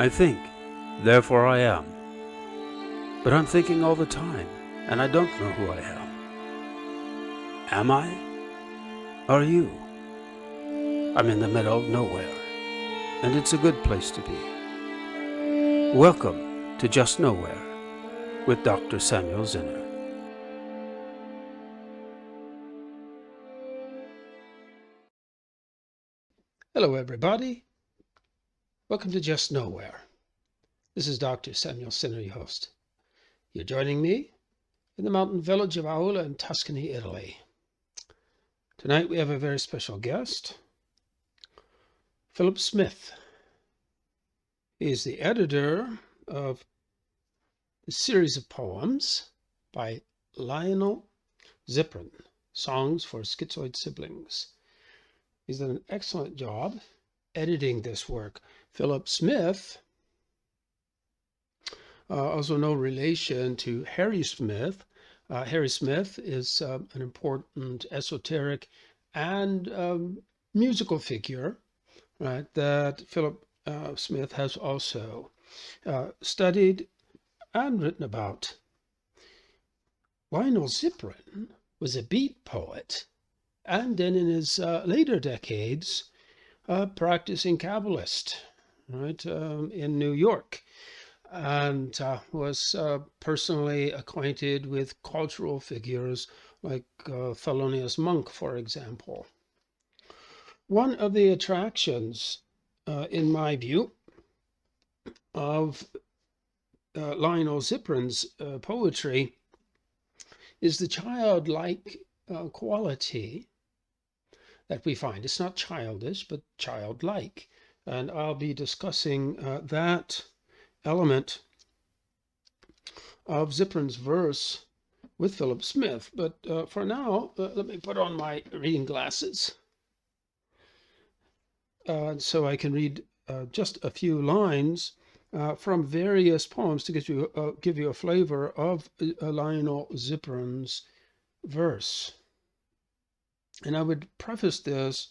I think, therefore I am. But I'm thinking all the time, and I don't know who I am. Am I? Are you? I'm in the middle of nowhere, and it's a good place to be. Welcome to Just Nowhere with Dr. Samuel Zinner. Hello, everybody. Welcome to Just Nowhere. This is Dr. Samuel Zinner, your host. You're joining me in the mountain village of Aulla in Tuscany, Italy. Tonight we have a very special guest, Philip Smith. He is the editor of the series of poems by Lionel Ziprin, Songs for Schizoid Siblings. He's done an excellent job editing this work. Philip Smith, also no relation to Harry Smith. Harry Smith is an important esoteric and musical figure, right, that Philip Smith has also studied and written about. Lionel Ziprin was a beat poet, and then in his later decades, practicing Kabbalist, right, in New York, and was personally acquainted with cultural figures like Thelonious Monk, for example. One of the attractions, in my view, of Lionel Ziprin's poetry is the childlike quality that we find. It's not childish, but childlike. And I'll be discussing that element of Ziprin's verse with Philip Smith. But for now, let me put on my reading glasses so I can read just a few lines from various poems to give you a flavor of Lionel Ziprin's verse. And I would preface this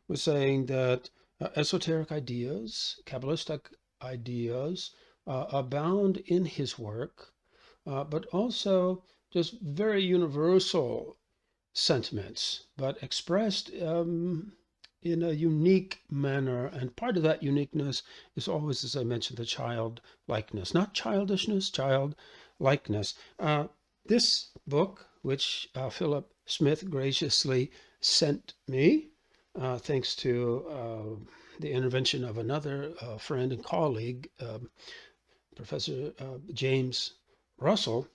with saying that esoteric ideas, Kabbalistic ideas, abound in his work, but also just very universal sentiments, but expressed in a unique manner. And part of that uniqueness is always, as I mentioned, the childlikeness, not childishness, childlikeness. This book, which Philip Smith graciously sent me, thanks to the intervention of another friend and colleague, Professor James Russell,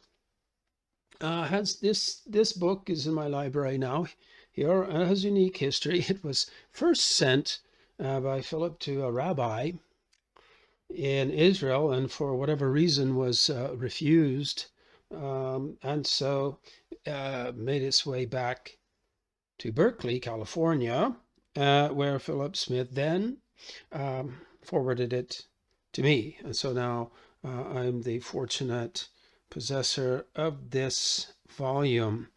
has this book is in my library now. Here has unique history. It was first sent by Philip to a rabbi in Israel, and for whatever reason was refused, and so made its way back to Berkeley, California, where Philip Smith then forwarded it to me. And so now I'm the fortunate possessor of this volume.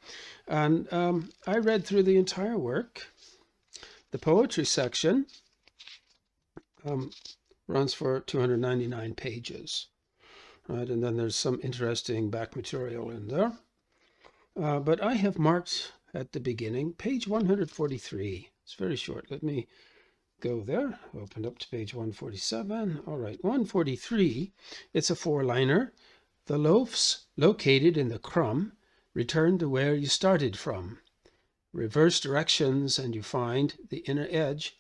And I read through the entire work. The poetry section runs for 299 pages, right? And then there's some interesting back material in there. But I have marked at the beginning, page 143. It's very short. Let me go there. Opened up to page 147. All right, 143. It's a four-liner. The loaf's located in the crumb. Return to where you started from. Reverse directions and you find the inner edge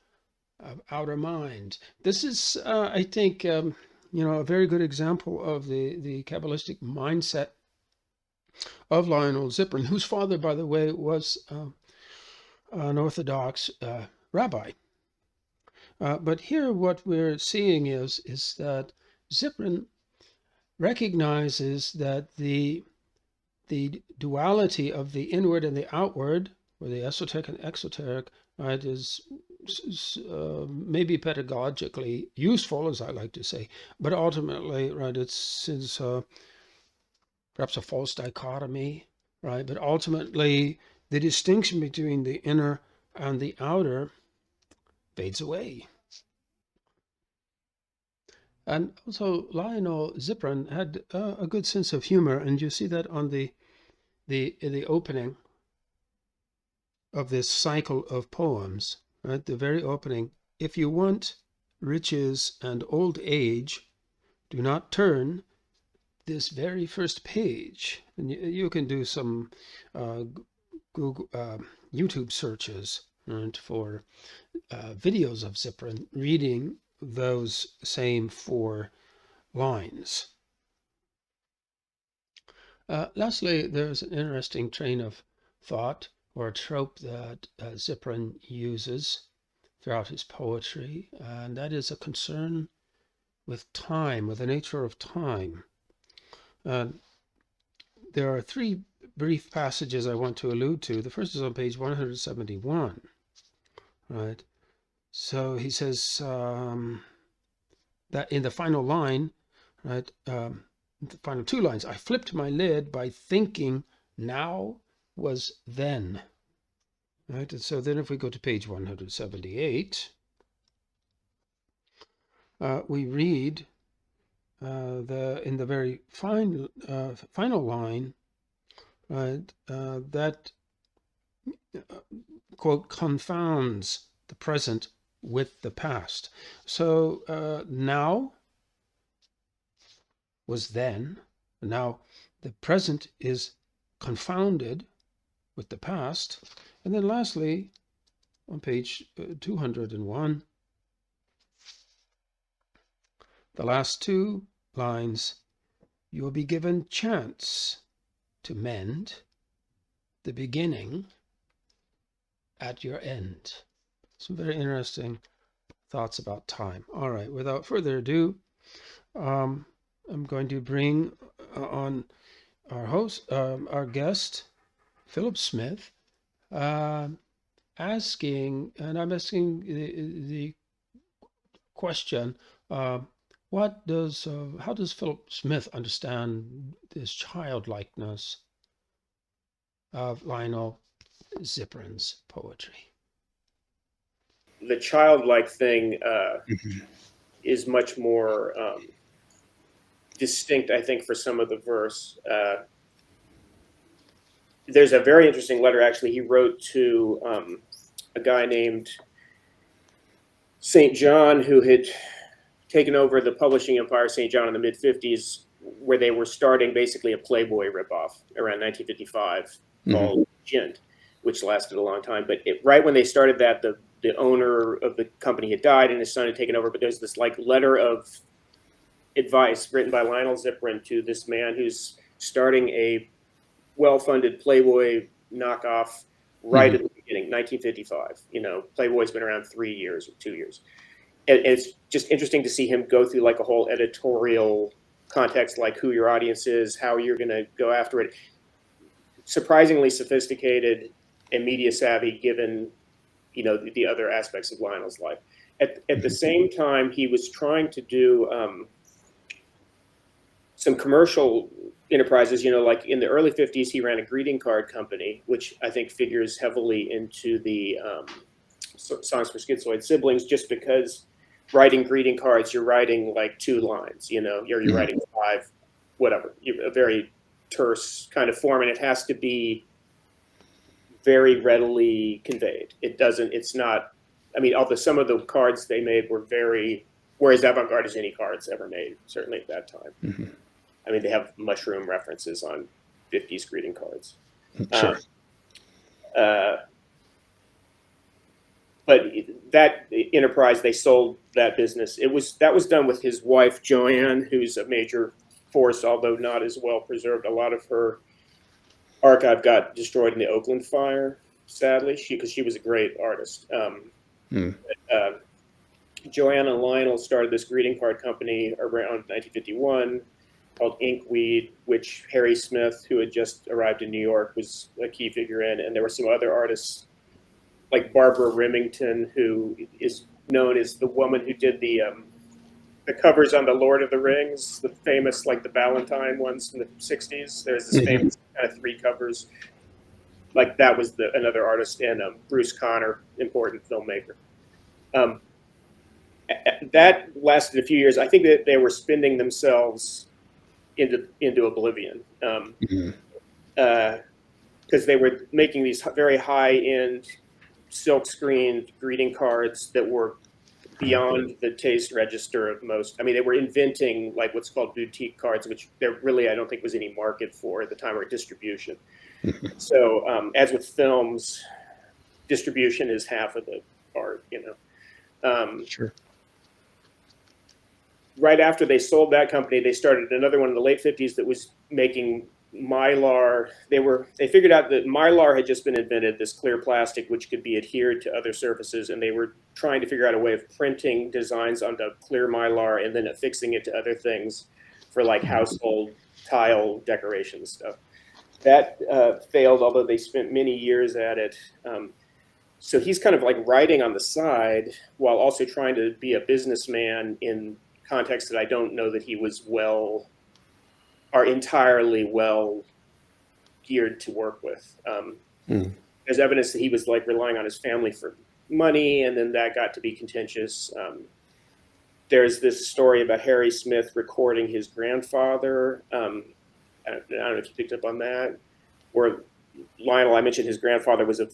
of outer mind. This is, I think, a very good example of the Kabbalistic mindset of Lionel Ziprin, whose father, by the way, was an Orthodox rabbi. But here what we're seeing is that Ziprin recognizes that the duality of the inward and the outward, or the esoteric and exoteric, right, is maybe pedagogically useful, as I like to say, but ultimately, right, it's perhaps a false dichotomy, right? But ultimately, the distinction between the inner and the outer fades away. And also Lionel Ziprin had a good sense of humor, and you see that on the opening of this cycle of poems, right? The very opening. If you want riches and old age, do not turn this very first page. And you can do some Google, YouTube searches, right, for videos of Ziprin reading those same 4 lines. Lastly, there's an interesting train of thought or a trope that Ziprin uses throughout his poetry, and that is a concern with time, with the nature of time. There are 3 brief passages I want to allude to. The first is on page 171, right? So he says that in the final line, right, the final 2 lines, I flipped my lid by thinking now was then, right? And so then if we go to page 178, we read in the very final line, right, that quote confounds the present with the past. So now was then. Now the present is confounded with the past. And then lastly, on page 201, the last 2 lines, you will be given chance to mend the beginning at your end. Some very interesting thoughts about time. All right, without further ado, I'm going to bring on our host, our guest, Philip Smith, asking, and I'm asking the question, how does Philip Smith understand this childlikeness of Lionel Ziprin's poetry? The childlike thing is much more distinct, I think, for some of the verse. There's a very interesting letter, actually, he wrote to a guy named St. John, who had taken over the publishing empire, St. John, in the mid-50s, where they were starting basically a Playboy ripoff around 1955 called Gint, which lasted a long time. But right when they started that, the owner of the company had died and his son had taken over. But there's this like letter of advice written by Lionel Ziprin to this man who's starting a well-funded Playboy knockoff right at the beginning, 1955. You know, Playboy's been around 3 years or 2 years. And it's just interesting to see him go through like a whole editorial context, like who your audience is, how you're going to go after it. Surprisingly sophisticated and media savvy, given, you know, the other aspects of Lionel's life. At the same time, he was trying to do some commercial enterprises. You know, like in the early 50s, he ran a greeting card company, which I think figures heavily into the Songs for Schizoid Siblings, just because writing greeting cards, you're writing like 2 lines, you know, you're writing 5, whatever, a very terse kind of form, and it has to be very readily conveyed. It's not, I mean, although some of the cards they made were as avant-garde as any cards ever made, certainly at that time. I mean, they have mushroom references on 50s greeting cards. Sure. But that enterprise, they sold that business. That was done with his wife, Joanne, who's a major force, although not as well preserved. A lot of her archive got destroyed in the Oakland fire, sadly, because she was a great artist. Joanne and Lionel started this greeting card company around 1951 called Inkweed, which Harry Smith, who had just arrived in New York, was a key figure in. And there were some other artists like Barbara Remington, who is known as the woman who did the covers on the Lord of the Rings, the famous, like the Ballantine ones from the 60s. There's this famous kind of 3 covers. Like that was another artist, and Bruce Conner, important filmmaker. that lasted a few years. I think that they were spending themselves into oblivion. Mhm. Because they were making these very high-end silk screened greeting cards that were beyond the taste register of most. I mean, they were inventing like what's called boutique cards, which there really I don't think was any market for at the time, or distribution. So as with films, distribution is half of the art, you know. Sure. Right after they sold that company, they started another one in the late 50s that was making Mylar. They figured out that Mylar had just been invented, this clear plastic which could be adhered to other surfaces, and they were trying to figure out a way of printing designs onto clear Mylar and then affixing it to other things for like household tile decoration stuff. That failed, although they spent many years at it. So he's kind of like writing on the side while also trying to be a businessman in context that I don't know that he was entirely well geared to work with. There's evidence that he was like relying on his family for money, and then that got to be contentious. There's this story about Harry Smith recording his grandfather. I don't know if you picked up on that. Or Lionel, I mentioned his grandfather was a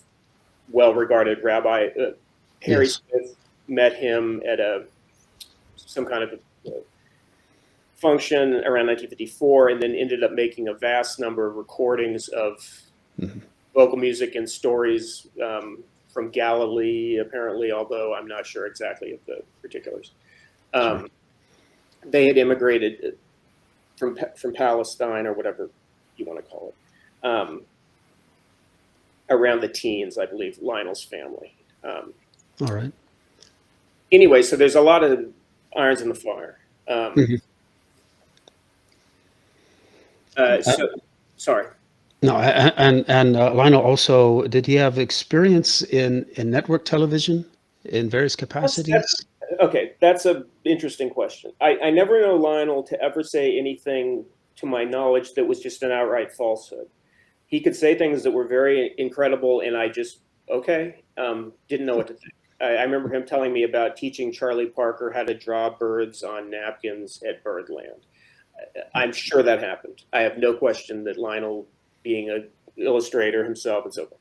well-regarded rabbi. Harry Smith met him at some kind of a function around 1954, and then ended up making a vast number of recordings of vocal music and stories from Galilee, apparently, although I'm not sure exactly of the particulars. They had immigrated from Palestine, or whatever you want to call it, around the teens, I believe, Lionel's family. All right. Anyway, so there's a lot of irons in the fire. Sorry. No, and Lionel also, did he have experience in network television in various capacities? That's an interesting question. I never know Lionel to ever say anything, to my knowledge, that was just an outright falsehood. He could say things that were very incredible, and I just, didn't know what to think. I remember him telling me about teaching Charlie Parker how to draw birds on napkins at Birdland. I'm sure that happened. I have no question that Lionel, being an illustrator himself and so forth,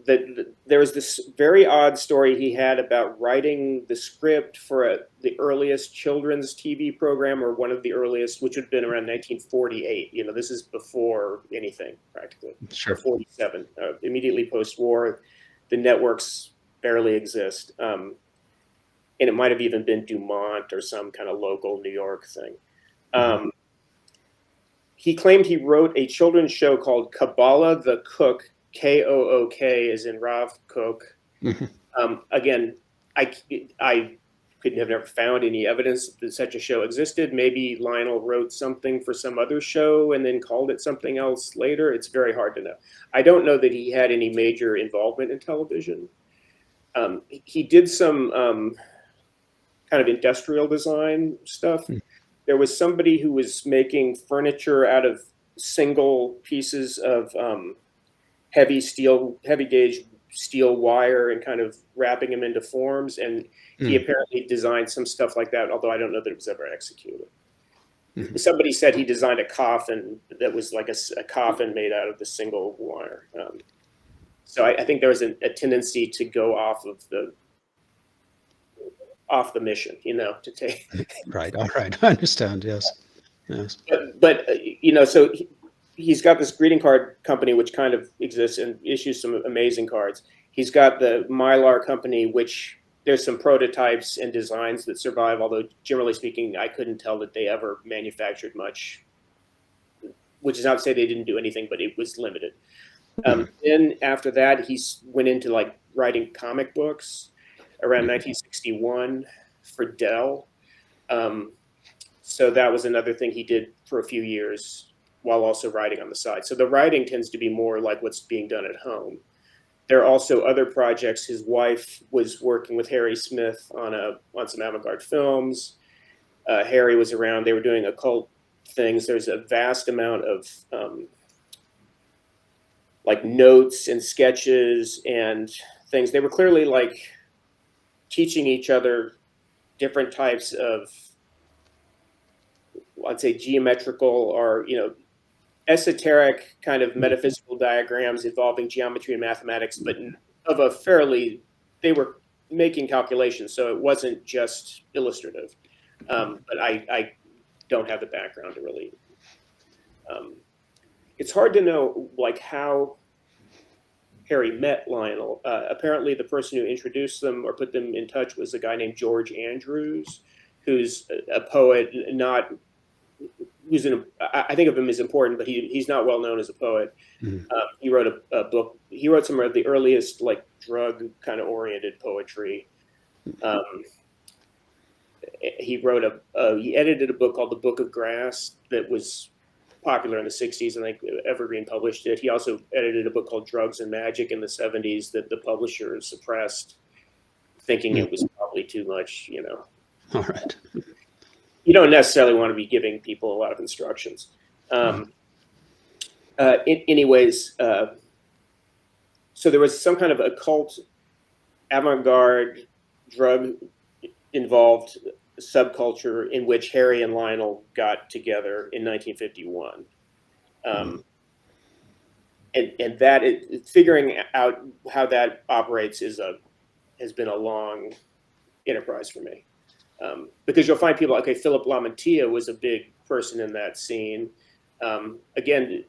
there was this very odd story he had about writing the script for the earliest children's TV program, or one of the earliest, which would have been around 1948. You know, this is before anything, practically. Sure. 47, immediately post-war. The networks barely exist. And it might have even been Dumont or some kind of local New York thing. He claimed he wrote a children's show called Kabbalah the Cook, K-O-O-K, as in Rav Kook. Again, I could have never found any evidence that such a show existed. Maybe Lionel wrote something for some other show and then called it something else later. It's very hard to know. I don't know that he had any major involvement in television. He did some kind of industrial design stuff. There was somebody who was making furniture out of single pieces of heavy gauge steel wire and kind of wrapping them into forms. And he apparently designed some stuff like that, although I don't know that it was ever executed. Somebody said he designed a coffin that was like a coffin made out of the single wire. So I think there was a tendency to go off the mission, you know, to take. Right. All right. I understand. Yes. But you know, so he's got this greeting card company which kind of exists and issues some amazing cards. He's got the Mylar company, which there's some prototypes and designs that survive, although generally speaking, I couldn't tell that they ever manufactured much, which is not to say they didn't do anything, but it was limited. Then after that, he went into like writing comic books around 1961 for Dell. So that was another thing he did for a few years while also writing on the side. So the writing tends to be more like what's being done at home. There are also other projects. His wife was working with Harry Smith on some avant-garde films. Harry was around. They were doing occult things. There's a vast amount of like notes and sketches and things. They were clearly like teaching each other different types of, I'd say, geometrical or, esoteric kind of metaphysical diagrams involving geometry and mathematics, but of a fairly, they were making calculations, so it wasn't just illustrative. But I don't have the background to really. It's hard to know like how Harry met Lionel. Apparently, the person who introduced them or put them in touch was a guy named George Andrews, who's a poet, not who's I think of him as important, but he's not well known as a poet. Mm. He wrote a book. He wrote some of the earliest like drug kind of oriented poetry. He edited a book called The Book of Grass that was popular in the 60s, and I think Evergreen published it. He also edited a book called Drugs and Magic in the 70s that the publisher suppressed, thinking it was probably too much, All right. You don't necessarily want to be giving people a lot of instructions. Anyways, so there was some kind of occult, avant-garde, drug-involved subculture in which Harry and Lionel got together in 1951. And that figuring out how that operates has been a long enterprise for me. Because you'll find people, okay, Philip Lamantia was a big person in that scene. Again,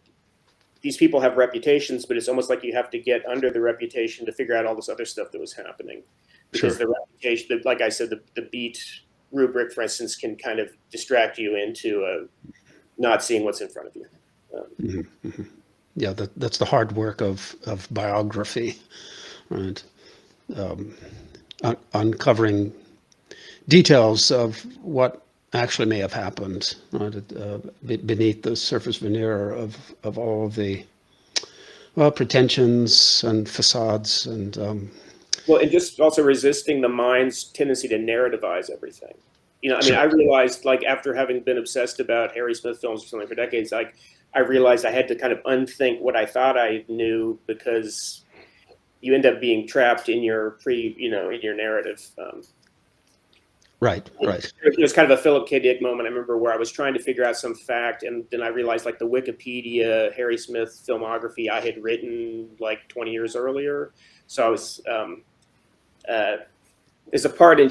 these people have reputations, but it's almost like you have to get under the reputation to figure out all this other stuff that was happening. Because the reputation, like I said, the beat rubric, for instance, can kind of distract you into not seeing what's in front of you. Yeah, that's the hard work of biography, right? Uncovering details of what actually may have happened, right? Beneath the surface veneer of all of the pretensions and facades and and just also resisting the mind's tendency to narrativize everything. I realized, like, after having been obsessed about Harry Smith films or something for decades, like, I realized I had to kind of unthink what I thought I knew, because you end up being trapped in your in your narrative. Right. It was kind of a Philip K. Dick moment, I remember, where I was trying to figure out some fact, and then I realized, like, the Wikipedia Harry Smith filmography I had written like 20 years earlier. So I was there's a part in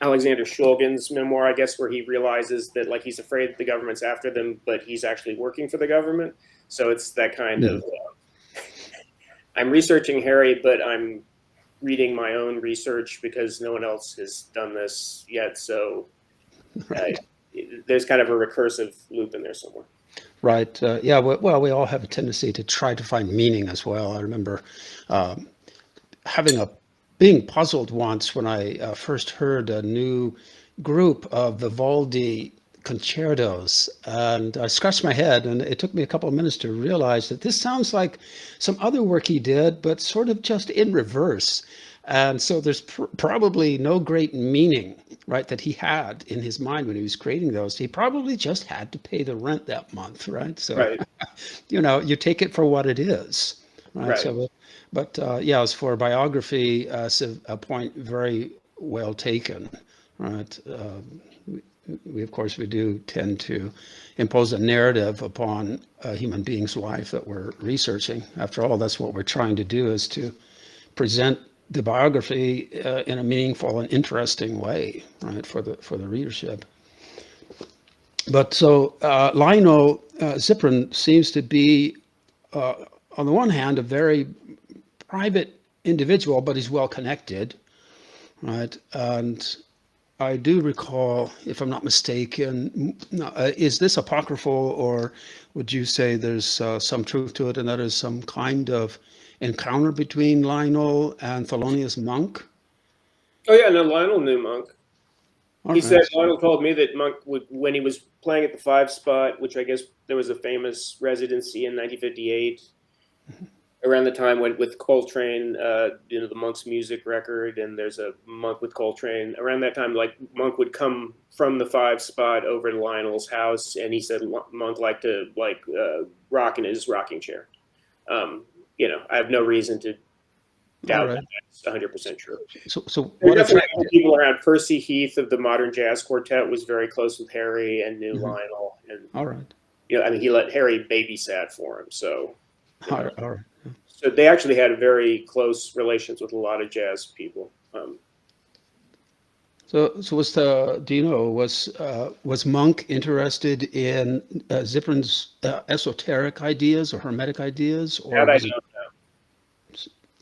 Alexander Shulgin's memoir, I guess, where he realizes that, like, he's afraid that the government's after them, but he's actually working for the government. So it's that kind of I'm researching Harry, but I'm reading my own research because no one else has done this yet. So there's kind of a recursive loop in there somewhere. Right. Yeah. Well, we all have a tendency to try to find meaning as well. I remember being puzzled once when I first heard a new group of Vivaldi concertos, and I scratched my head, and it took me a couple of minutes to realize that this sounds like some other work he did, but sort of just in reverse. And so there's probably no great meaning, right, that he had in his mind when he was creating those. He probably just had to pay the rent that month, right? So, you take it for what it is, right? So, but as for biography, a point very well taken, right? We do tend to impose a narrative upon a human being's life that we're researching. After all, that's what we're trying to do, is to present the biography in a meaningful and interesting way, right, for the readership. But so Lionel Ziprin seems to be, on the one hand, a very private individual, but he's well connected, right? And I do recall, if I'm not mistaken, is this apocryphal, or would you say there's some truth to it, and that is some kind of encounter between Lionel and Thelonious Monk? Oh yeah, no, Lionel knew Monk. Lionel told me that Monk would, when he was playing at the 5 Spot, which I guess there was a famous residency in 1958, around the time with Coltrane, the Monk's music record, and there's a Monk with Coltrane. Around that time, like, Monk would come from the 5 Spot over to Lionel's house, and he said Monk liked to rock in his rocking chair. I have no reason to All doubt right. that's 100% true. So There are what if definitely other people around. Percy Heath of the Modern Jazz Quartet was very close with Harry and knew Mhm. Lionel, and All right. I mean, he let Harry babysat for him, so All right. All right. so they actually had very close relations with a lot of jazz people. So do you know, was Monk interested in Ziprin's esoteric ideas or hermetic ideas, or That I was it? don't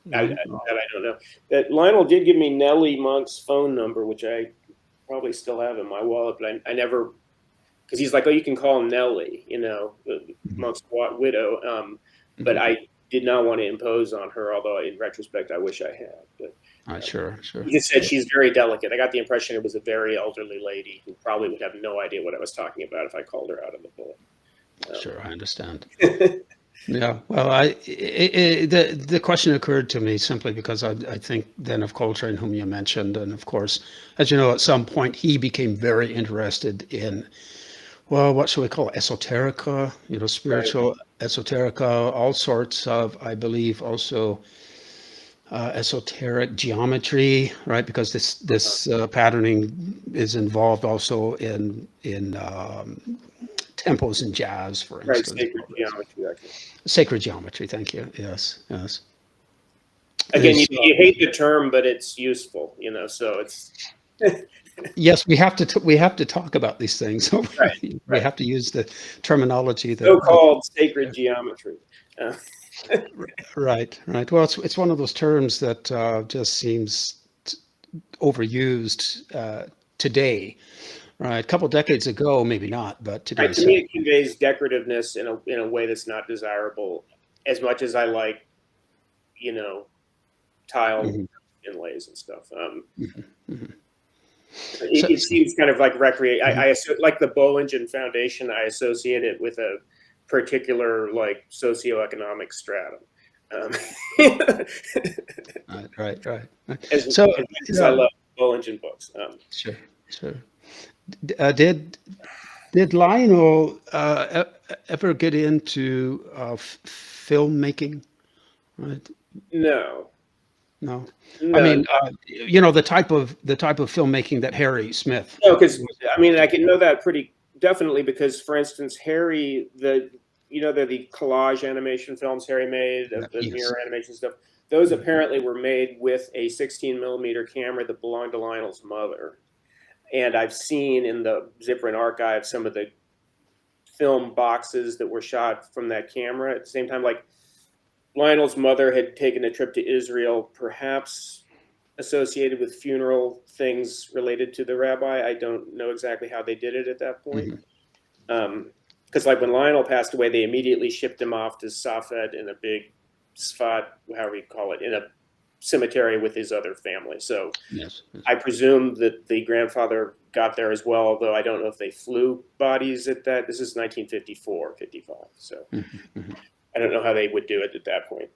No? that I don't know. That Lionel did give me Nellie Monk's phone number, which I probably still have in my wallet, but I never, because he's like, oh, you can call Nellie, Monk's widow. But Mhm. I did not want to impose on her, although in retrospect, I wish I had. But Sure, sure. he just said she's very delicate. I got the impression it was a very elderly lady who probably would have no idea what I was talking about if I called her out on the bullet. Sure, I understand. Yeah, well, the question occurred to me simply because I think then of Coltrane, whom you mentioned, and of course, as you know, at some point he became very interested in, well, what should we call it? Esoterica, Right. spiritual esoterica, all sorts of, I believe, also esoteric geometry, right? Because this patterning is involved also in tempos in jazz, for Right, instance. sacred geometry. That kind of Sacred geometry, thank you. Yes, yes. Again, Is you hate the term, but it's useful, so it's yes, we have to talk about these things. right, We right. have to use the terminology that So-called sacred geometry. Uh, right, right. Well, it's one of those terms that just seems overused today. Right, a couple decades ago, maybe not, but today right, to me, certainly. it conveys decorativeness in a way that's not desirable. As much as I like, you know, tile Mhm, inlays and stuff. mhm, mhm. It, So, it seems kind of like recreate. mhm. Like the Bollingen Foundation. I associate it with a particular like socioeconomic stratum. Um, Right, right, right, right. as So, much as I love Bollingen books. sure, sure. Did Lionel ever get into filmmaking? Right? No, No, I no, mean, the type of filmmaking that Harry Smith no, because was I mean, involved I in. can know that pretty definitely because, for instance, Harry, they're the collage animation films Harry made Yeah, of the yes. mirror animation stuff. Those Mhm. apparently were made with a 16 millimeter camera that belonged to Lionel's mother. And I've seen in the Ziprin archive some of the film boxes that were shot from that camera at the same time. Like Lionel's mother had taken a trip to Israel, perhaps associated with funeral things related to the rabbi. I don't know exactly how they did it at that point. Mhm. Because like when Lionel passed away, they immediately shipped him off to Safed in a big Sfat, however you call it, in a cemetery with his other family. So Yes. Yes. I presume that the grandfather got there as well, although I don't know if they flew bodies at that. This is 1954, 55. So Mhm. Mhm. I don't know how they would do it at that point.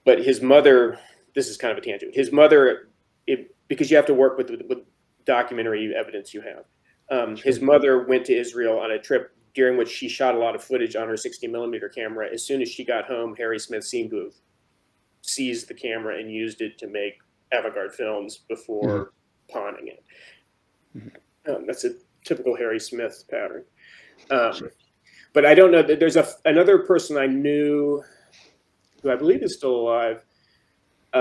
But his mother, this is kind of a tangent. His mother, because you have to work with documentary evidence you have. His Sure. mother went to Israel on a trip during which she shot a lot of footage on her 60 millimeter camera. As soon as she got home, Harry Smith seemed to have seized the camera and used it to make avant-garde films Mhm. before pawning it. Mhm. That's a typical Harry Smith pattern. Sure. But I don't know that there's another person I knew who I believe is still alive,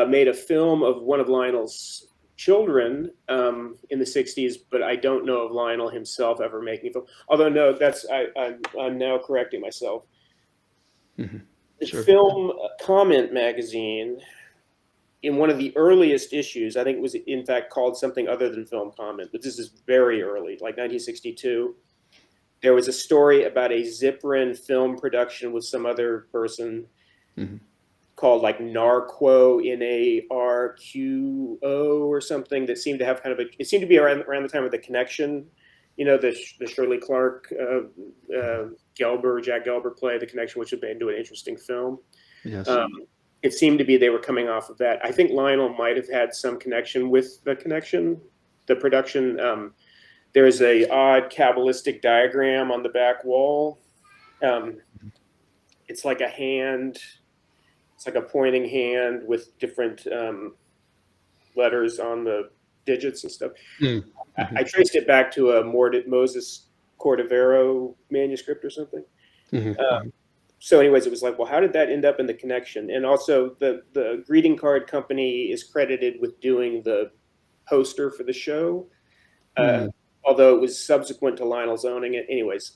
made a film of one of Lionel's children in the 60s, but I don't know of Lionel himself ever making a film. Although, no, I'm now correcting myself. Mhm. The Sure. film Comment magazine, in one of the earliest issues, I think it was in fact called something other than Film Comment, but this is very early, like 1962. There was a story about a Ziprin film production with some other person Mhm. called like Narquo, Narquo or something, that seemed to have kind of it seemed to be around the time of The Connection, the Shirley Clark, Jack Gelber play, The Connection, which would be into an interesting film. Yes. Um, it seemed to be they were coming off of that. I think Lionel might have had some connection with The Connection, the production. There's a odd Kabbalistic diagram on the back wall. Um, it's like a hand It's like a pointing hand with different letters on the digits and stuff. I traced it back to a Moses Cordovero manuscript or something. So anyways, it was like, well, how did that end up in the connection? And also the greeting card company is credited with doing the poster for the show, although it was subsequent to Lionel's owning it. Anyways,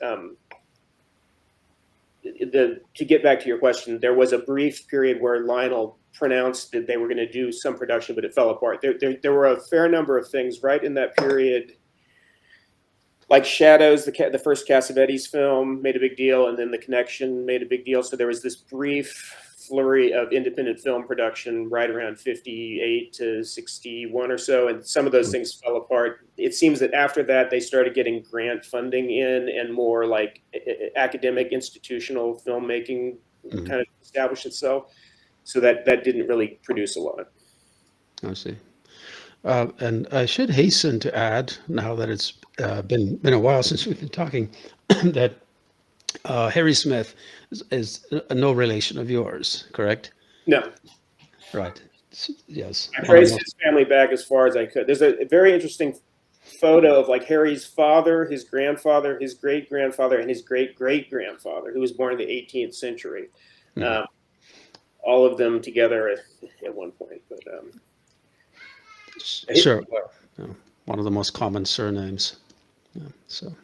to get back to your question, there was a brief period where Lionel pronounced that they were going to do some production, but it fell apart. There were a fair number of things right in that period, like Shadows, the first Cassavetes film made a big deal, and then The Connection made a big deal. So there was this brief flurry of independent film production right around 58 to 61 or so, and some of those things fell apart. It seems that after that, they started getting grant funding in, and more like academic institutional filmmaking kind of established itself. So that didn't really produce a lot. I see. And I should hasten to add, now that it's been a while since we've been talking, that Harry Smith is no relation of yours, correct? No. Right. Yes. I traced his family back as far as I could. There's a very interesting photo of like Harry's father, his grandfather, his great-grandfather, and his great-great-grandfather, who was born in the 18th century. All of them together at one point. But sure. Yeah. One of the most common surnames. Yeah, so,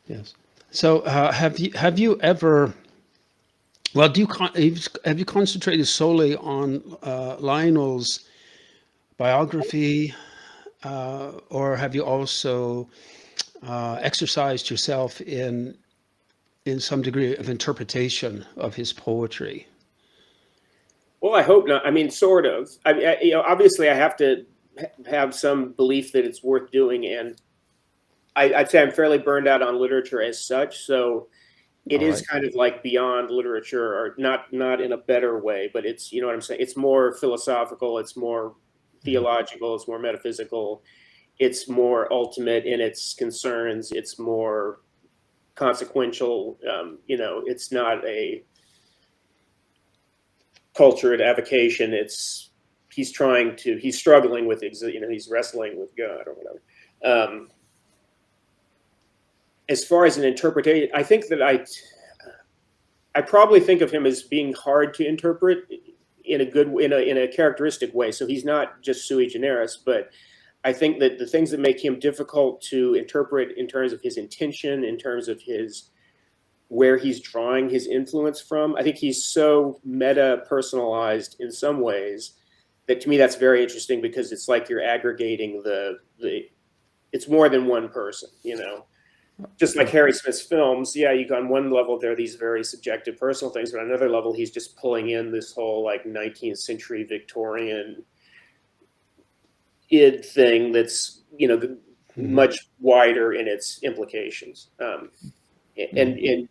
yes. So have you ever? Well, have you concentrated solely on Lionel's biography, or have you also exercised yourself in some degree of interpretation of his poetry? Well, I hope not. I mean, sort of. Obviously, I have to have some belief that it's worth doing, and I'd say I'm fairly burned out on literature as such. So it is kind of like beyond literature, or not in a better way, but it's, you know what I'm saying? It's more philosophical, it's more theological, it's more metaphysical, it's more ultimate in its concerns, it's more consequential. It's not a cultured avocation. He's struggling with, he's wrestling with God or whatever. As far as an interpretation, I think that I probably think of him as being hard to interpret in a characteristic way. So he's not just sui generis, but I think that the things that make him difficult to interpret in terms of his intention, in terms of where he's drawing his influence from, I think he's so meta-personalized in some ways that, to me, that's very interesting, because it's like you're aggregating it's more than one person, Just like Harry Smith's films, on one level, there are these very subjective personal things, but on another level, he's just pulling in this whole like 19th century Victorian id thing that's, much wider in its implications. And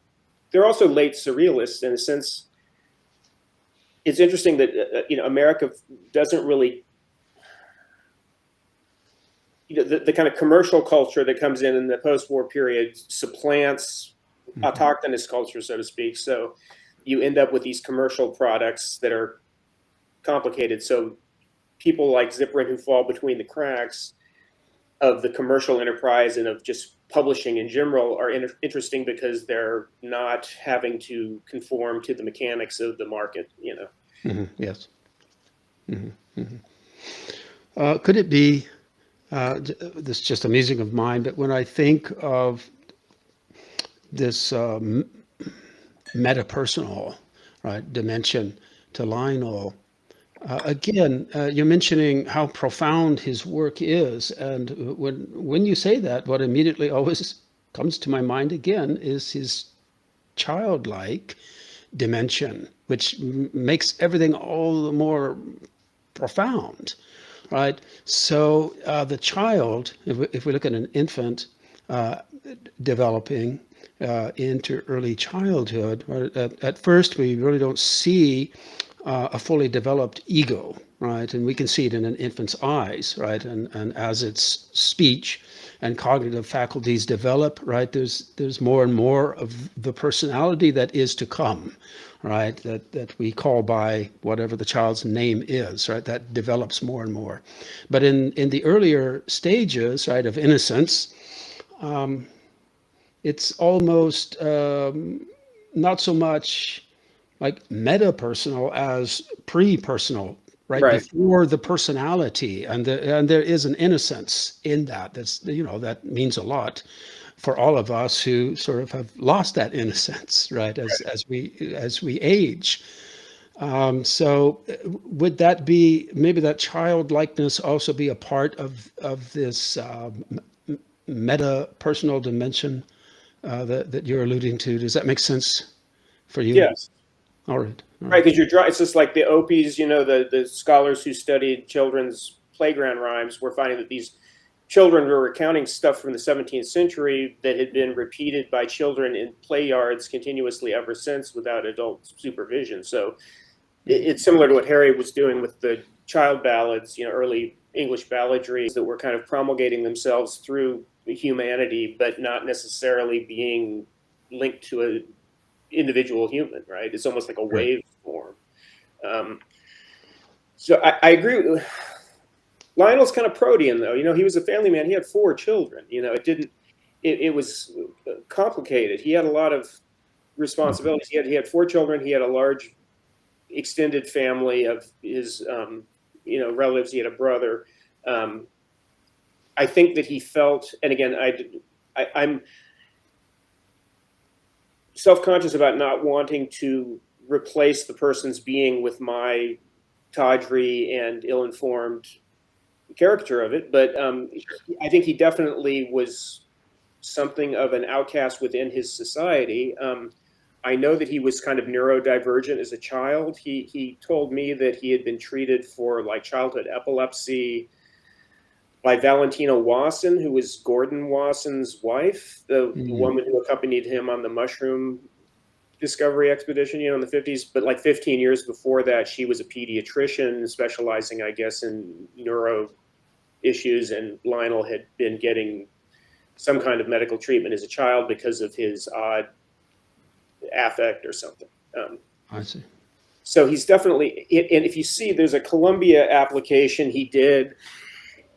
they're also late surrealists in a sense. It's interesting that America doesn't really, the kind of commercial culture that comes in the post-war period supplants autochthonous culture, so to speak. So you end up with these commercial products that are complicated. So people like Ziprin, who fall between the cracks of the commercial enterprise and of just publishing in general, are interesting because they're not having to conform to the mechanics of the market, Yes. Could it be, this is just a musing of mine, but when I think of this metapersonal, dimension to Lionel, again, you're mentioning how profound his work is, and when you say that, what immediately always comes to my mind again is his childlike dimension, which makes everything all the more profound, right? So the child, if we look at an infant developing into early childhood, at first we really don't see a fully developed ego, right? And we can see it in an infant's eyes, right? And as its speech and cognitive faculties develop, right, there's more and more of the personality that is to come, right? That we call by whatever the child's name is, right? That develops more and more. But in the earlier stages, right, of innocence, it's almost not so much like meta-personal as pre-personal, right? Right. Before the personality, and there is an innocence in that. That's, you know, that means a lot for all of us who sort of have lost that innocence, right? As we age. So would that be, maybe that childlikeness also be a part of this meta personal dimension that you're alluding to? Does that make sense for you? Yes. All right. All Right, right. because it's just like the Opis, you know, the scholars who studied children's playground rhymes were finding that these children were recounting stuff from the 17th century that had been repeated by children in play yards continuously ever since without adult supervision. So it's similar to what Harry was doing with the child ballads, you know, early English balladry that were kind of promulgating themselves through humanity, but not necessarily being linked to a individual human, right? It's almost like a wave form. So I agree with Lionel's kind of protean, though. You know, he was a family man. He had 4 children. You know, it was complicated. He had a lot of responsibilities. He had 4 children. He had a large extended family of his, you know, relatives. He had a brother. I think that he felt, and again, I'm self-conscious about not wanting to replace the person's being with my tawdry and ill-informed caricature of it, but I think he definitely was something of an outcast within his society. I know that he was kind of neurodivergent as a child. He told me that he had been treated for like childhood epilepsy by Valentina Wasson, who was Gordon Wasson's wife, the woman who accompanied him on the mushroom discovery expedition, you know, in the 50s. But like 15 years before that, she was a pediatrician specializing, I guess, in neuro issues. And Lionel had been getting some kind of medical treatment as a child because of his odd affect or something. I see. So he's definitely, and if you see, there's a Columbia application he did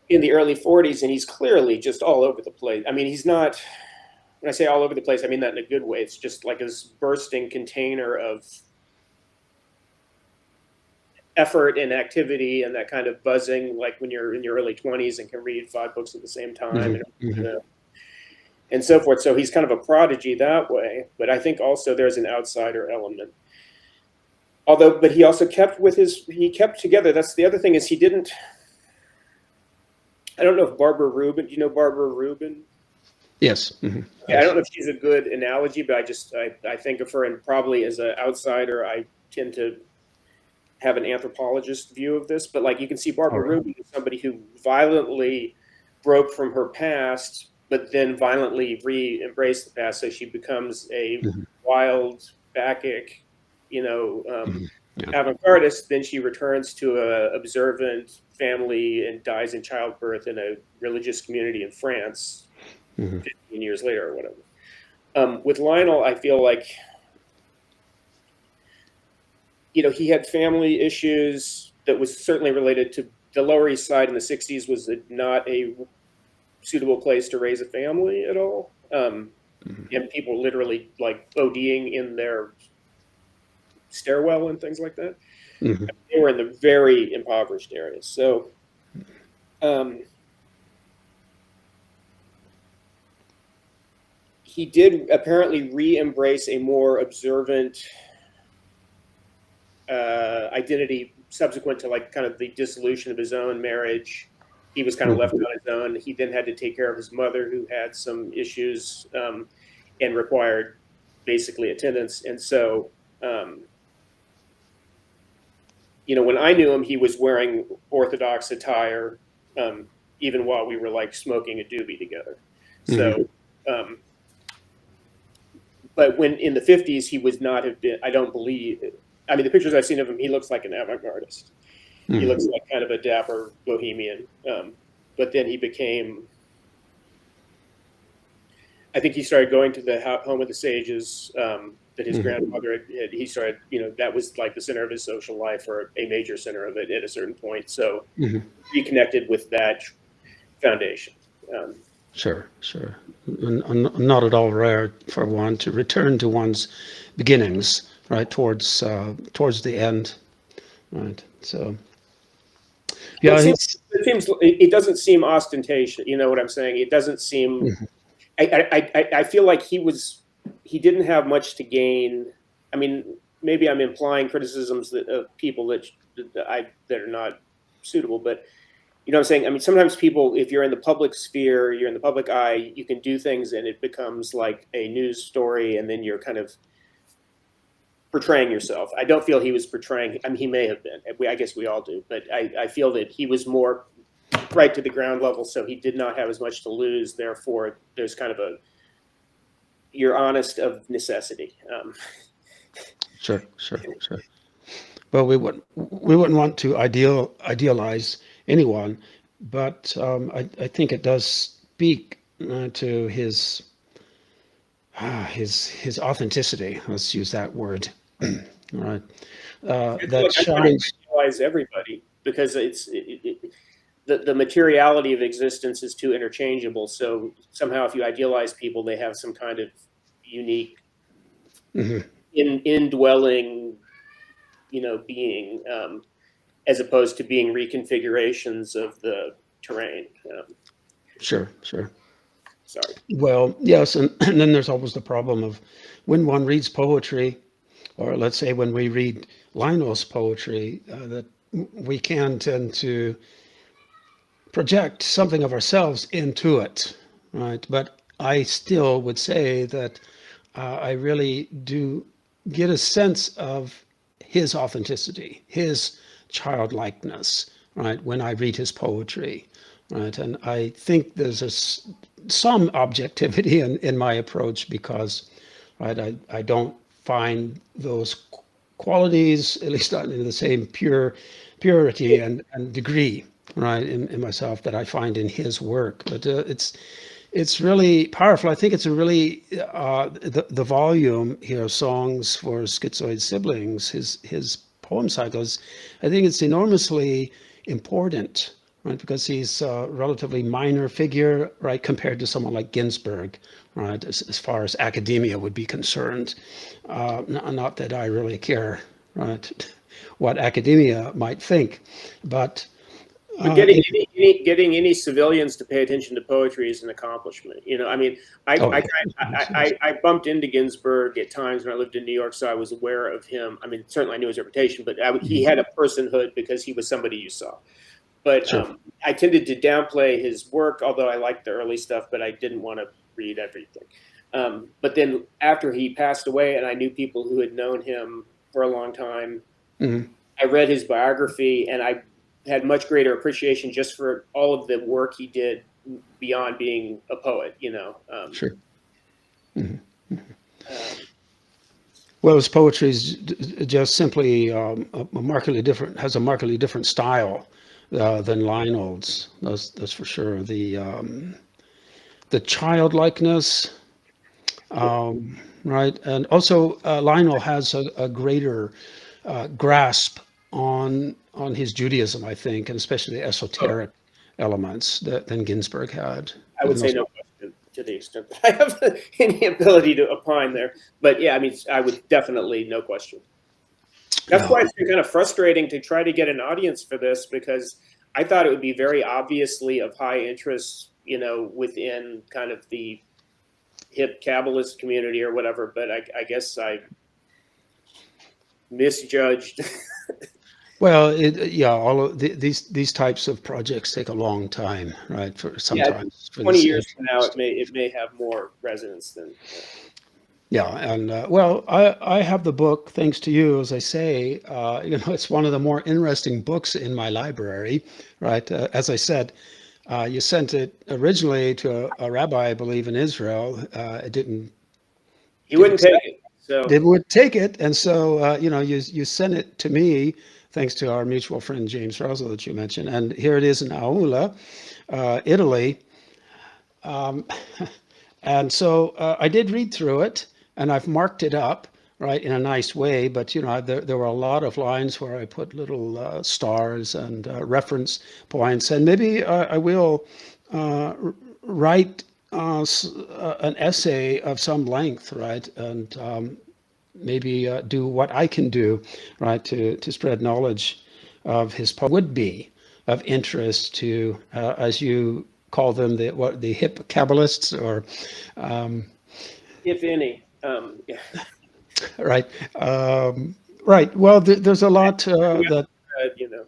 in the early 40s, and he's clearly just all over the place. I mean, he's not, when I say all over the place, I mean that in a good way. It's just like this bursting container of effort and activity and that kind of buzzing, like when you're in your early 20s and can read 5 books at the same time, and so forth. So he's kind of a prodigy that way, but I think also there's an outsider element. Although, but he also kept together. That's the other thing, is he didn't, I don't know if Barbara Rubin, do you know Barbara Rubin? Yes. Yeah, I don't know if she's a good analogy, but I think of her, and probably as an outsider, I tend to have an anthropologist view of this. But like you can see Barbara Rubin is somebody who violently broke from her past, but then violently re-embraced the past. So she becomes a wild, Bacchic, you know, avant-gardist. Then she returns to a observant family and dies in childbirth in a religious community in France 15 years later or whatever. With Lionel, I feel like, you know, he had family issues that was certainly related to the Lower East Side in the 60s was not a suitable place to raise a family at all. And people literally like ODing in their stairwell and things like that. They were in the very impoverished areas. So he did apparently re-embrace a more observant identity subsequent to like kind of the dissolution of his own marriage. He was kind of left on his own. He then had to take care of his mother, who had some issues and required basically attendance. And so, you know, when I knew him, he was wearing Orthodox attire, even while we were like smoking a doobie together. So, but when in the 50s, he would not have been, I don't believe, I mean, the pictures I've seen of him, he looks like an avant-gardist. He Mm. looks like kind of a dapper bohemian. But then he became, I think he started going to the home of the sages that his Mm. grandfather had. He started, that was like the center of his social life, or a major center of it at a certain point. So Mm. reconnected with that foundation. Um, Sure, sure. Not at all rare for one to return to one's beginnings, right, towards the end, right? So, well, yeah, he's. it doesn't seem ostentatious. You know what I'm saying? It doesn't seem. Mhm. I feel like he didn't have much to gain. I mean, maybe I'm implying criticisms of people that are not suitable, but you know what I'm saying? I mean, sometimes people, if you're in the public sphere, you're in the public eye, you can do things and it becomes like a news story, and then you're kind of portraying yourself. I don't feel he was portraying. I mean, he may have been. I guess we all do, but I feel that he was more right to the ground level, so he did not have as much to lose. Therefore, there's kind of a you're honest of necessity. Sure, sure, sure. Well, we wouldn't want to idealize anyone, but I think it does speak to his authenticity. Let's use that word. All right. That Look, I'm trying to shines. realize everybody because the materiality of existence is too interchangeable. So somehow, if you idealize people, they have some kind of unique Mhm. indwelling, being, as opposed to being reconfigurations of the terrain. Sure, sure. Sorry. Well, yes, and then there's always the problem of when one reads poetry, or let's say when we read Lionel's poetry, that we can tend to project something of ourselves into it, right? But I still would say that I really do get a sense of his authenticity, his childlikeness, right? When I read his poetry, right? And I think there's some objectivity in my approach because, right, I don't find those qualities, at least not in the same purity and degree, right, in myself that I find in his work. But it's really powerful. I think it's a really the volume here, songs for schizoid siblings, his poem cycles. I think it's enormously important, right? Because he's a relatively minor figure, right, compared to someone like Ginsberg, right, as far as academia would be concerned. Not that I really care, right, what academia might think, but But in, getting any civilians to pay attention to poetry is an accomplishment. I mean, oh, I bumped into Ginsberg at times when I lived in New York, so I was aware of him. I mean, certainly I knew his reputation, but he had a personhood because he was somebody you saw. But sure. I tended to downplay his work, although I liked the early stuff, but I didn't want to read everything. But then after he passed away, and I knew people who had known him for a long time, Mhm. I read his biography, and I had much greater appreciation just for all of the work he did beyond being a poet. Sure. Mhm. Um, Well, his poetry is just simply a markedly different, has a markedly different style than Lionel's. That's for sure. The childlikeness, yeah, right, and also Lionel has a greater grasp on his Judaism, I think, and especially the esoteric elements than Ginsberg had. I would Even say though, no question to the extent that I have any ability to opine there. But yeah, I mean, I would definitely no question. That's yeah, why it's been kind of frustrating to try to get an audience for this, because I thought it would be very obviously of high interest, within kind of the hip Kabbalist community or whatever. But I guess I misjudged. well, yeah, all of these types of projects take a long time, right? For Yeah, sometimes for 20 this years from now, interest. it may have more resonance than. Yeah, and well, I have the book thanks to you, as I say. It's one of the more interesting books in my library, right? As I said, you sent it originally to a rabbi, I believe, in Israel. It didn't He get wouldn't take accepted. it. So they would take it, and so you sent it to me, thanks to our mutual friend James Russell that you mentioned, and here it is in Aulla, Italy. Um, and so I did read through it, and I've marked it up, right, in a nice way. But there were a lot of lines where I put little stars and reference points, and maybe I will write an essay of some length, right, and maybe do what I can do, right, to spread knowledge of his would be of interest to, as you call them, the hip Kabbalists, or if any, yeah, right, right. Well, there's a lot that you know,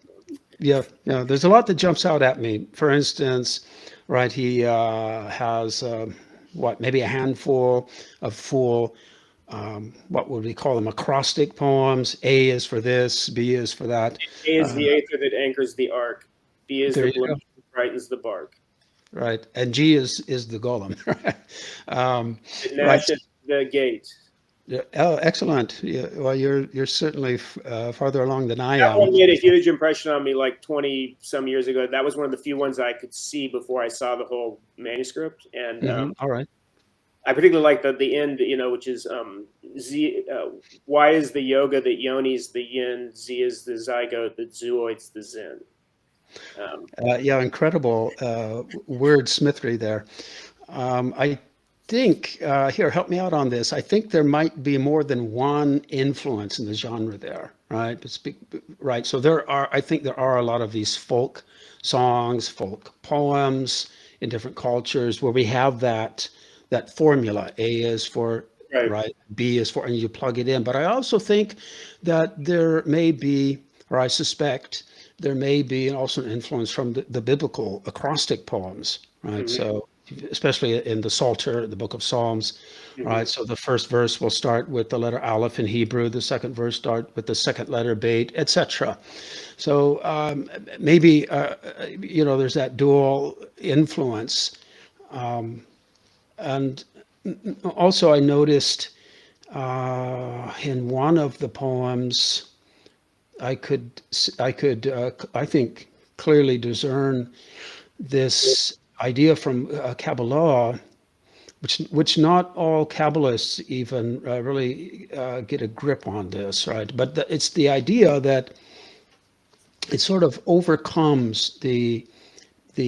yeah, there's a lot that jumps out at me. For instance, right, he has what, maybe a handful of full, what would we call them, acrostic poems. A is for this, B is for that. A is the aether that anchors the ark. B is There the you bloom go. that brightens the bark. Right, and G is the golem. It Right. gnashes the gate. Yeah, oh, excellent. Yeah, well, you're certainly farther along than I That am. one made a huge impression on me like 20 some years ago. That was one of the few ones I could see before I saw the whole manuscript. And All right. I particularly like the end, which is Z. Y is the yoga, that yoni is the yin, Z is the zygote, the zooid's the zen. Yeah, incredible wordsmithery there. I think, here, help me out on this. I think there might be more than one influence in the genre there, right? Right. So I think there are a lot of these folk songs, folk poems in different cultures where we have that formula. A is for Right. right, B is for, and you plug it in. But I also think that there may be, or I suspect there may be also an influence from the biblical acrostic poems, right? Mhm. So especially in the Psalter, the book of Psalms, right? Mhm. So the first verse will start with the letter Aleph in Hebrew, the second verse start with the second letter Beit, etc. So maybe there's that dual influence. And also I noticed in one of the poems, I think clearly discern this idea from Kabbalah, which not all Kabbalists even really get a grip on this, right? But it's the idea that it sort of overcomes the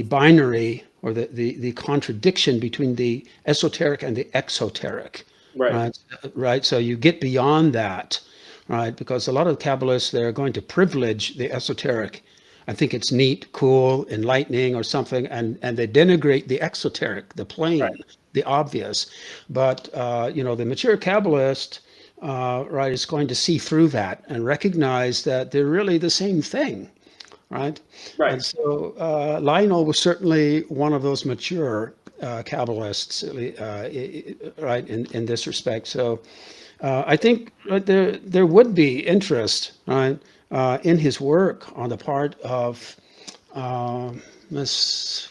binary, or the contradiction between the esoteric and the exoteric, Right. right? Right. So you get beyond that, right? Because a lot of Kabbalists, they're going to privilege the esoteric. I think it's neat, cool, enlightening, or something, and they denigrate the exoteric, the plain, Right. the obvious. But the mature Kabbalist, right, is going to see through that and recognize that they're really the same thing, right? Right. And so Lionel was certainly one of those mature Kabbalists, right, in this respect. So I think there would be interest, right, in his work on the part of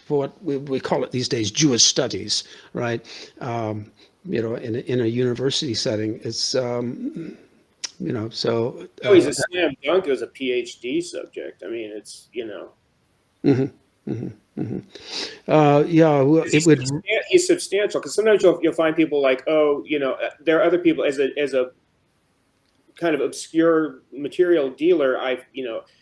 what we call it these days, Jewish studies, right? In a university setting, it's so. Oh, he's a slam dunk as a PhD subject. I mean, it's Mhm, mhm, mhm. Yeah, well, it would. he's substantial, because sometimes you'll find people like, oh, there are other people as a kind of obscure material dealer. I've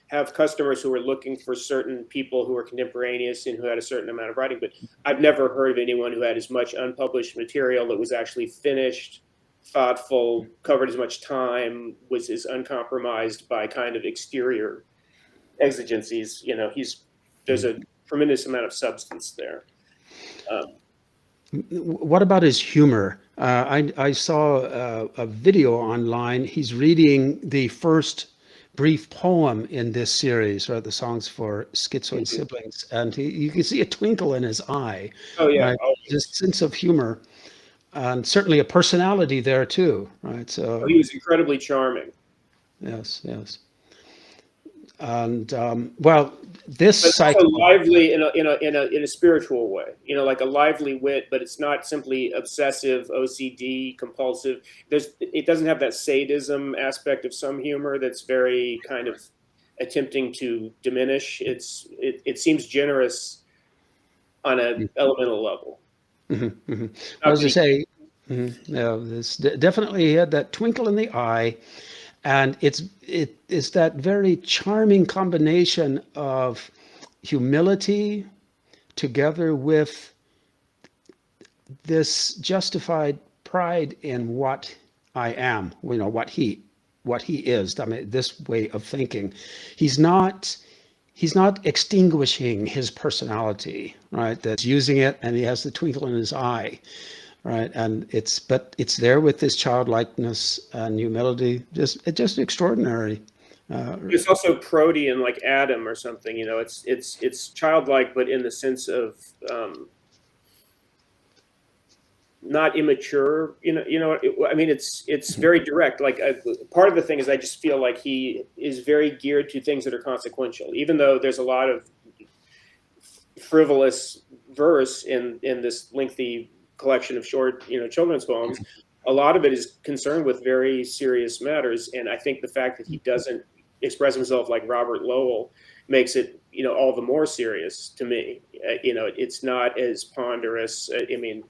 have customers who are looking for certain people who are contemporaneous and who had a certain amount of writing, but I've never heard of anyone who had as much unpublished material that was actually finished, thoughtful, covered as much time, was as uncompromised by kind of exterior exigencies. There's a tremendous amount of substance there. What about his humor? I saw a video online. He's reading the first brief poem in this series, right? The Songs for Schizoid Siblings, and you can see a twinkle in his eye, Oh yeah, right? Just sense of humor, and certainly a personality there too, right? oh, So he was incredibly charming. yes, yes. And well, this But also cycle, lively in a spiritual way, like a lively wit, but it's not simply obsessive, OCD, compulsive. It doesn't have that sadism aspect of some humor that's very kind of attempting to diminish. It seems generous on an elemental level. Mhm, mhm. Well, Not as that I he, say, yeah, this definitely had that twinkle in the eye, and it's that very charming combination of humility together with this justified pride in what I am, what he is. I mean, this way of thinking. He's not he's not extinguishing his personality, right? That's using it, and he has the twinkle in his eye, right? And it's there with this childlikeness and humility, just extraordinary. it's also protean, like Adam or something. It's childlike, but in the sense of not immature. I mean, it's very direct. Like part of the thing is, I just feel like he is very geared to things that are consequential, even though there's a lot of frivolous verse in this lengthy collection of short, children's poems. A lot of it is concerned with very serious matters, and I think the fact that he doesn't express himself like Robert Lowell makes it, all the more serious to me. It's not as ponderous. I mean,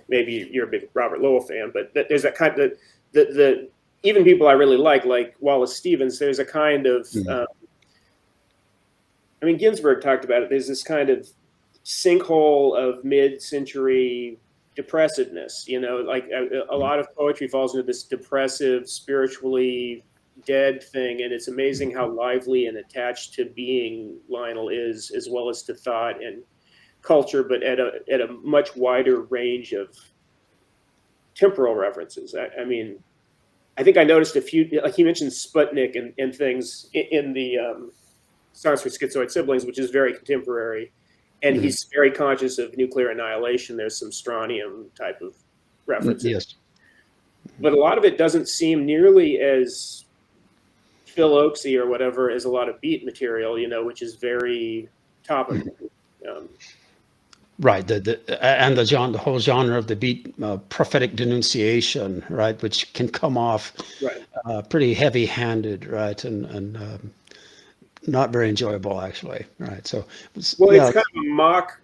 maybe you're a big Robert Lowell fan, but there's that kind of the even people I really like Wallace Stevens. There's a kind of I mean, Ginsberg talked about it. There's this kind of sinkhole of mid-century depressiveness. Like a lot of poetry falls into this depressive, spiritually dead thing, and it's amazing how lively and attached to being Lionel is, as well as to thought and culture, but at a much wider range of temporal references. I mean, I think I noticed a few, like he mentioned Sputnik and things in the Songs for Schizoid Siblings, which is very contemporary, and he's very conscious of nuclear annihilation. There's some strontium type of references. Yes. But a lot of it doesn't seem nearly as Phil Oaksy or whatever as a lot of beat material, which is very topical. Right, and the whole genre of the beat, prophetic denunciation, right, which can come off Right. pretty heavy-handed, right, and not very enjoyable actually, right? So, Well, yeah, it's kind of a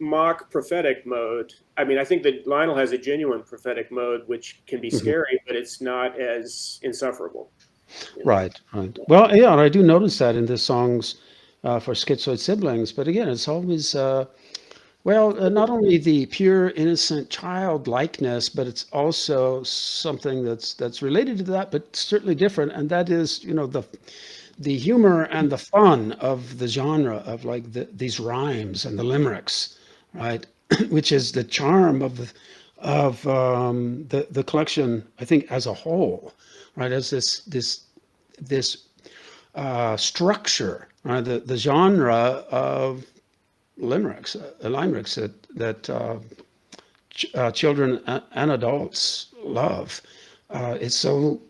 mock prophetic mode. I mean, I think that Lionel has a genuine prophetic mode, which can be scary, but it's not as insufferable. right, right. Well, yeah, and I do notice that in the songs for Schizoid Siblings, but again, it's always not only the pure, innocent childlikeness, but it's also something that's related to that, but certainly different, and that is, the humor and the fun of the genre of like these rhymes and the limericks, right? Which is the charm of the collection, I think, as a whole, right? As this structure, right? The genre of limericks that children and adults love. It's so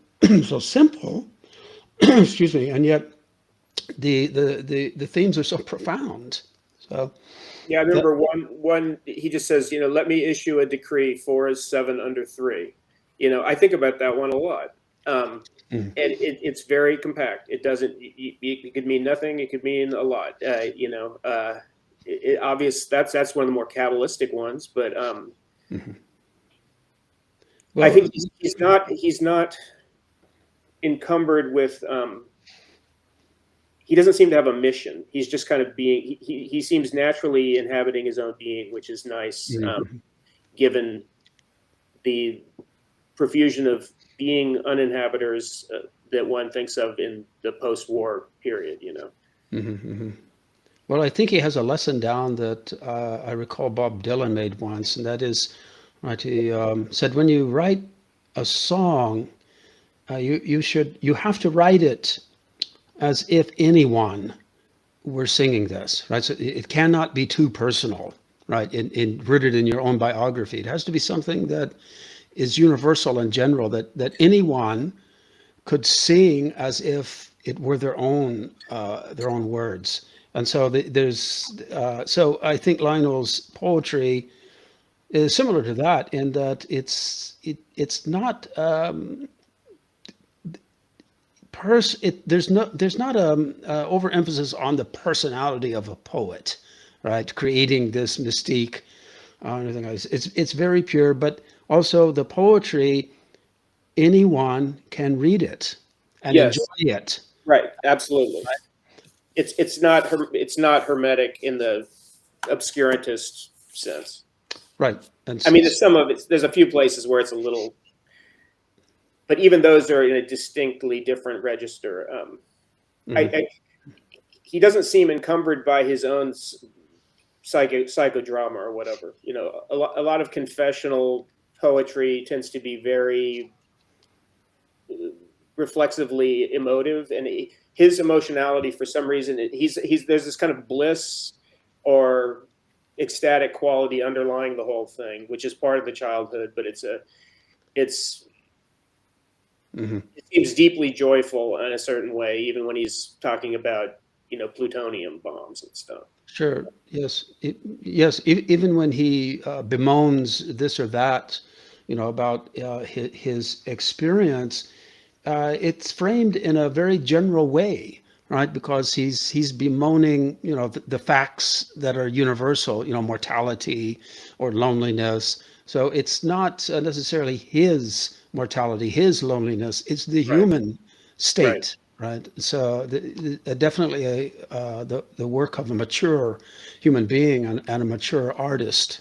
so simple, excuse me, and yet the themes are so profound. So Yeah, I that, remember one. He just says, "Let me issue a decree: 4 is 7 under 3." I think about that one a lot. And it's very compact. It doesn't. It could mean nothing. It could mean a lot. Obvious. That's one of the more Kabbalistic ones. But I well, think he's not encumbered with. He doesn't seem to have a mission. He's just kind of being. He seems naturally inhabiting his own being, which is nice, given the profusion of being uninhabiters that one thinks of in the post-war period. well, I think he has a lesson down that I recall Bob Dylan made once, and that is, right? He said, when you write a song, you have to write it as if anyone were singing this, right? So it cannot be too personal, right? Rooted in your own biography. It has to be something that is universal and general, that anyone could sing as if it were their own words. And so so I think Lionel's poetry is similar to that in that it's not there's not overemphasis on the personality of a poet, right? Creating this mystique, anything else. It's very pure, but also the poetry, anyone can read it and enjoy Yes, it. right, absolutely. It's not hermetic in the obscurantist sense. Right. And I mean, there's some of it. There's a few places where it's a little, but even those are in a distinctly different register. He doesn't seem encumbered by his own psychodrama or whatever. You know, a lot of confessional poetry tends to be very reflexively emotive, and his emotionality, for some reason, there's this kind of bliss or ecstatic quality underlying the whole thing, which is part of the childhood, but it seems deeply joyful in a certain way, even when he's talking about, you know, plutonium bombs and stuff. Sure. Yes. Yes. Even when he bemoans this or that, you know, about his experience, it's framed in a very general way, right? Because he's bemoaning, you know, the facts that are universal, you know, mortality or loneliness. So it's not necessarily his mortality, his loneliness. It's the Right. human Right. state, right? So definitely the work of a mature human being and a mature artist.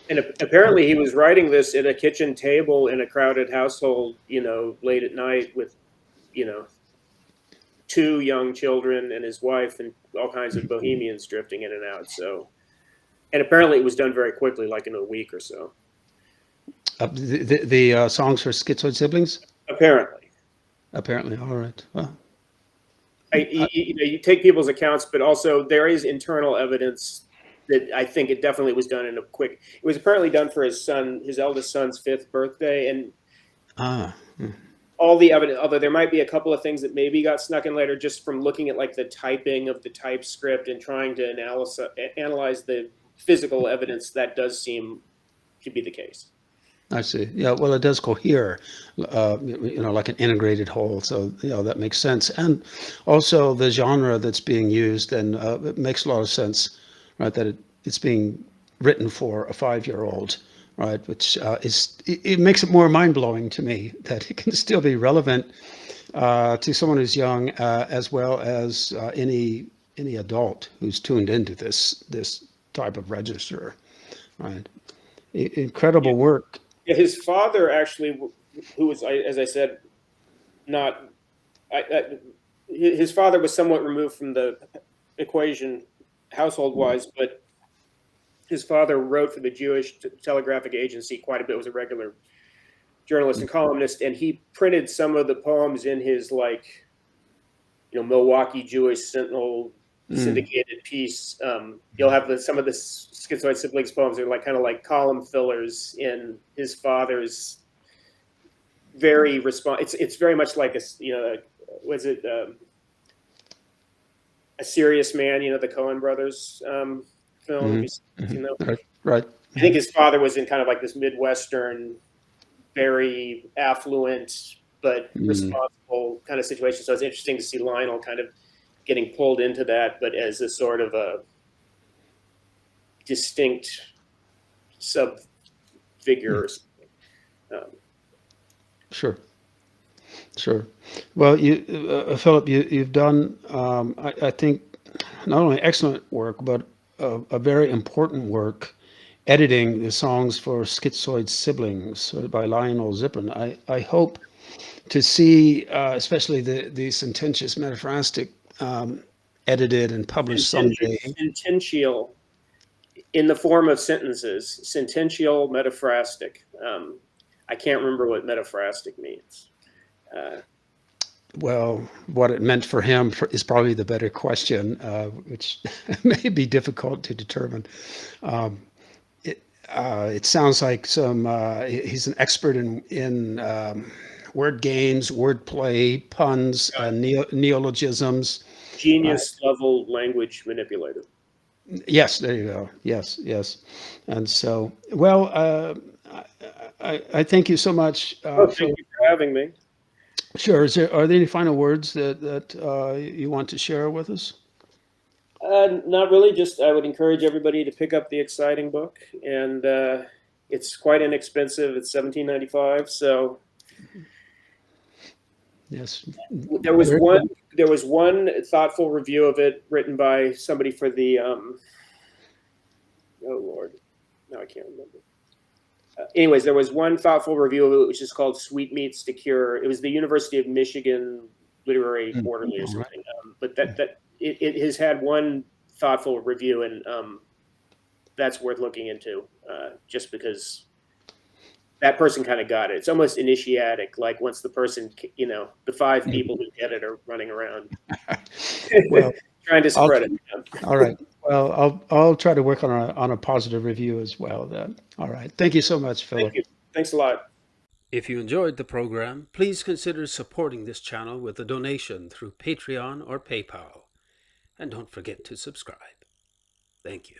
And apparently he was writing this at a kitchen table in a crowded household, you know, late at night with, you know, 2 young children and his wife and all kinds of bohemians drifting in and out. So, and apparently it was done very quickly, like in a week or so. The songs for Schizoid Siblings? Apparently. Apparently. All right. Well, You know, you take people's accounts, but also there is internal evidence that I think it definitely was done in a quick. It was apparently done for his eldest son's 5th birthday, and all the evidence. Although there might be a couple of things that maybe got snuck in later, just from looking at like the typing of the typescript and trying to analyze the physical evidence, that does seem to be the case. I see. Yeah, well, it does cohere, you know, like an integrated whole. So, you know, that makes sense. And also the genre that's being used, and it makes a lot of sense, right? That it's being written for a 5-year-old, right? Which it makes it more mind-blowing to me that it can still be relevant to someone who's young, as well as any adult who's tuned into this type of register, right? Incredible work. Yeah, his father actually, who was, as I said, not. His father was somewhat removed from the equation household-wise, but his father wrote for the Jewish Telegraphic Agency quite a bit. Was a regular journalist and columnist, and he printed some of the poems in his, like, you know, Milwaukee Jewish Sentinel syndicated piece. You'll have some of the Schizoid Siblings poems are like kind of like column fillers in his father's very It's very much like a, you know, was it A Serious Man? You know, the Coen brothers film. You know, Right. I think his father was in kind of like this Midwestern, very affluent but responsible kind of situation. So it's interesting to see Lionel kind of getting pulled into that, but as a sort of a distinct sub figure or something. Sure. Well, Philip, you've done, I think, not only excellent work, but a very important work editing the songs for Schizoid Siblings by Lionel Ziprin. I hope to see, especially the sententious metaphrastic, edited and published someday. Sentential in the form of sentences. Sentential metaphrastic. I can't remember what metaphrastic means. Well, what it meant for him is probably the better question, which may be difficult to determine. It sounds like he's an expert in word games, wordplay, puns, neologisms. Genius level language manipulator. Yes, there you go. Yes, yes. And so, well, I thank you so much, Oh, for. thank you for having me. Sure. Are there any final words that you want to share with us? Not really. Just I would encourage everybody to pick up the exciting book, and it's quite inexpensive. It's $17.95. So Yes. there was one thoughtful review of it written by somebody for the oh Lord, no, I can't remember. Anyways, there was one thoughtful review of it, which is called "Sweetmeats to Cure." It was the University of Michigan Literary Quarterly or something. But it has had one thoughtful review, and that's worth looking into, just because that person kind of got it. It's almost initiatic. Like once the person, the five people who get it are running around, Well, trying to spread it. all right. Well, I'll try to work on a positive review as well. Then. All right. Thank you so much, Philip. Thank you. Thanks a lot. If you enjoyed the program, please consider supporting this channel with a donation through Patreon or PayPal. And don't forget to subscribe. Thank you.